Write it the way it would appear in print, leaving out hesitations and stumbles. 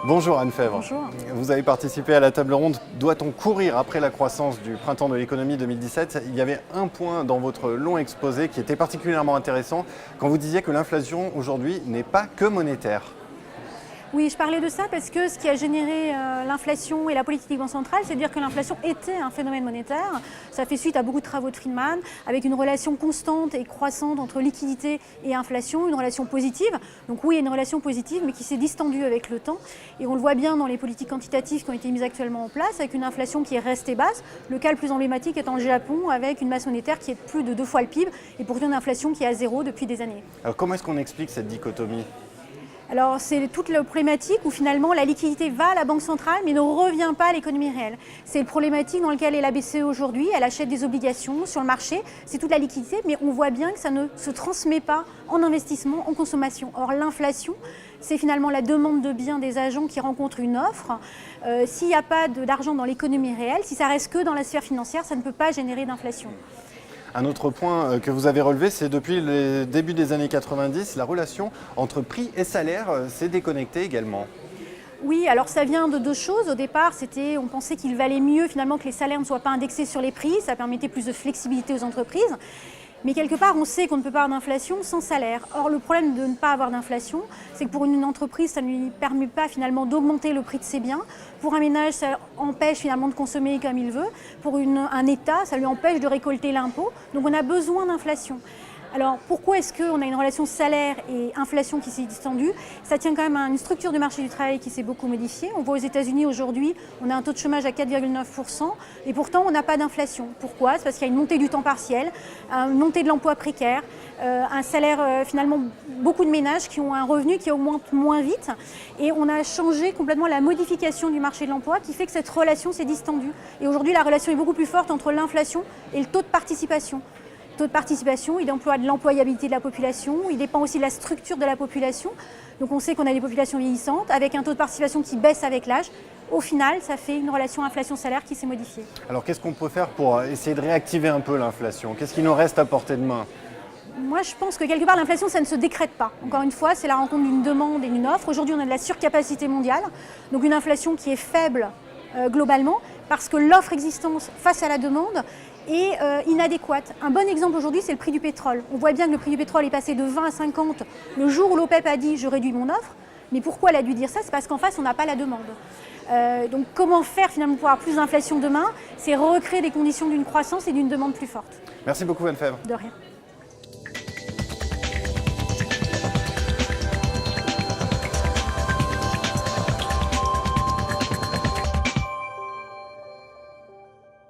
Bonjour Anne Fèvre. Bonjour. Vous avez participé à la table ronde « Doit-on courir après la croissance du printemps de l'économie 2017 ?» Il y avait un point dans votre long exposé qui était particulièrement intéressant quand vous disiez que l'inflation aujourd'hui n'est pas que monétaire. Oui, je parlais de ça parce que ce qui a généré l'inflation et la politique banque centrale, c'est de dire que l'inflation était un phénomène monétaire. Ça fait suite à beaucoup de travaux de Friedman, avec une relation constante et croissante entre liquidité et inflation, une relation positive. Donc oui, il y a une relation positive, mais qui s'est distendue avec le temps. Et on le voit bien dans les politiques quantitatives qui ont été mises actuellement en place, avec une inflation qui est restée basse. Le cas le plus emblématique étant le Japon, avec une masse monétaire qui est de plus de 2 fois le PIB, et pourtant une inflation qui est à zéro depuis des années. Alors comment est-ce qu'on explique cette dichotomie ? Alors c'est toute la problématique où finalement la liquidité va à la banque centrale mais ne revient pas à l'économie réelle. C'est le problématique dans lequel est la BCE aujourd'hui, elle achète des obligations sur le marché, c'est toute la liquidité, mais on voit bien que ça ne se transmet pas en investissement, en consommation. Or l'inflation, c'est finalement la demande de biens des agents qui rencontrent une offre. S'il n'y a pas d'argent dans l'économie réelle, si ça reste que dans la sphère financière, ça ne peut pas générer d'inflation. Un autre point que vous avez relevé, c'est depuis le début des années 90, la relation entre prix et salaire s'est déconnectée également. Oui, alors ça vient de deux choses. Au départ, on pensait qu'il valait mieux finalement que les salaires ne soient pas indexés sur les prix, ça permettait plus de flexibilité aux entreprises. Mais quelque part, on sait qu'on ne peut pas avoir d'inflation sans salaire. Or, le problème de ne pas avoir d'inflation, c'est que pour une entreprise, ça ne lui permet pas finalement d'augmenter le prix de ses biens. Pour un ménage, ça empêche finalement de consommer comme il veut. Pour un État, ça lui empêche de récolter l'impôt. Donc on a besoin d'inflation. Alors pourquoi est-ce qu'on a une relation salaire et inflation qui s'est distendue? Ça tient quand même à une structure du marché du travail qui s'est beaucoup modifiée. On voit aux États-Unis aujourd'hui, on a un taux de chômage à 4,9% et pourtant on n'a pas d'inflation. Pourquoi? C'est parce qu'il y a une montée du temps partiel, une montée de l'emploi précaire, un salaire finalement, beaucoup de ménages qui ont un revenu qui augmente moins vite et on a changé complètement la modification du marché de l'emploi qui fait que cette relation s'est distendue. Et aujourd'hui la relation est beaucoup plus forte entre l'inflation et le taux de participation. Le taux de participation, il dépend de l'employabilité de la population, il dépend aussi de la structure de la population. Donc on sait qu'on a des populations vieillissantes avec un taux de participation qui baisse avec l'âge. Au final, ça fait une relation inflation-salaire qui s'est modifiée. Alors qu'est-ce qu'on peut faire pour essayer de réactiver un peu l'inflation? Qu'est-ce qui nous reste à portée de main? Moi, je pense que quelque part, l'inflation, ça ne se décrète pas. Encore une fois, c'est la rencontre d'une demande et d'une offre. Aujourd'hui, on a de la surcapacité mondiale, donc une inflation qui est faible globalement, parce que l'offre existence face à la demande est inadéquate. Un bon exemple aujourd'hui, c'est le prix du pétrole. On voit bien que le prix du pétrole est passé de 20 à 50 le jour où l'OPEP a dit « je réduis mon offre ». Mais pourquoi elle a dû dire ça? C'est parce qu'en face, on n'a pas la demande. Donc comment faire finalement pour avoir plus d'inflation demain? C'est recréer des conditions d'une croissance et d'une demande plus forte. Merci beaucoup Anne Fèvre. De rien.